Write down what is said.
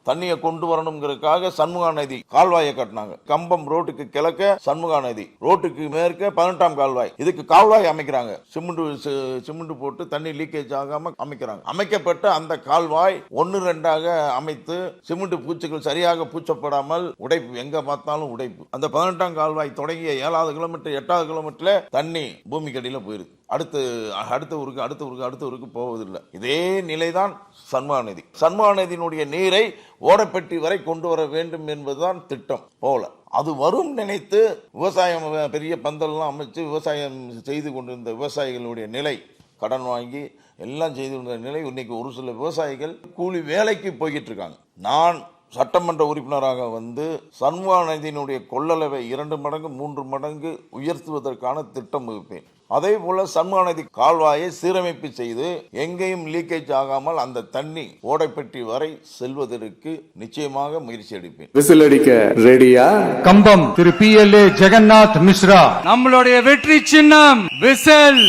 தண்ணியை கொண்டு வரணுங்கிறதுக்காக சண்முகா நதி கால்வாயை கட்டினாங்க. கம்பம் ரோட்டுக்கு கிழக்க சண்முகா நதி, ரோட்டுக்கு மேற்க 18ஆம் கால்வாய். இதுக்கு கால்வாய் அமைக்கிறாங்க. சிமெண்ட் போட்டு தண்ணி லீக்கேஜ் ஆகாம அமைக்கிறாங்க. அமைக்கப்பட்ட அந்த கால்வாய் 1-2 அமைத்து சிமெண்ட் பூச்சிகள் சரியாக பூச்சப்படாமல் உடைப்பு, எங்க பார்த்தாலும் உடைப்பு. அந்த 18ஆம் கால்வாய் தொடங்கிய 7வது கிலோமீட்டர் 8வது கிலோமீட்டர்ல தண்ணி பூமிக்கு அடியில் போயிருது. அடுத்த ஊருக்கு போவதில்லை. இதே நிலைதான் சண்முகா நதி. சண்முகா நதியினுடைய நீரை ஓடப்பட்டி வரை கொண்டு வர வேண்டும் என்பதுதான் திட்டம். போல அது வரும் நினைத்து விவசாயம் பெரிய பந்தல்லாம் அமைச்சு விவசாயம் செய்து கொண்டிருந்த விவசாயிகளுடைய நிலை, கடன் வாங்கி எல்லாம் செய்து கொண்ட நிலை, இன்னைக்கு ஒரு சில விவசாயிகள் கூலி வேலைக்கு போய்கிட்டு இருக்காங்க. நான் சட்டமன்ற உறுப்பினராக வந்து சண்முகா நதியினுடைய கொள்ளளவை 2 மடங்கு 3 மடங்கு உயர்த்துவதற்கான திட்டம் வகுப்பேன். அதே போல சண்முகா நதி கால்வாயை சீரமைப்பு செய்து எங்கேயும் லீக்கேஜ் ஆகாமல் அந்த தண்ணி ஓடைப்பட்டி வரை செல்வதற்கு நிச்சயமாக முயற்சி எடுப்பேன். விசில் அடிக்க ரெடியா? கம்பம் திரு PLA ஜெகநாத் மிஸ்ரா. நம்மளுடைய வெற்றி சின்னம் விசில்.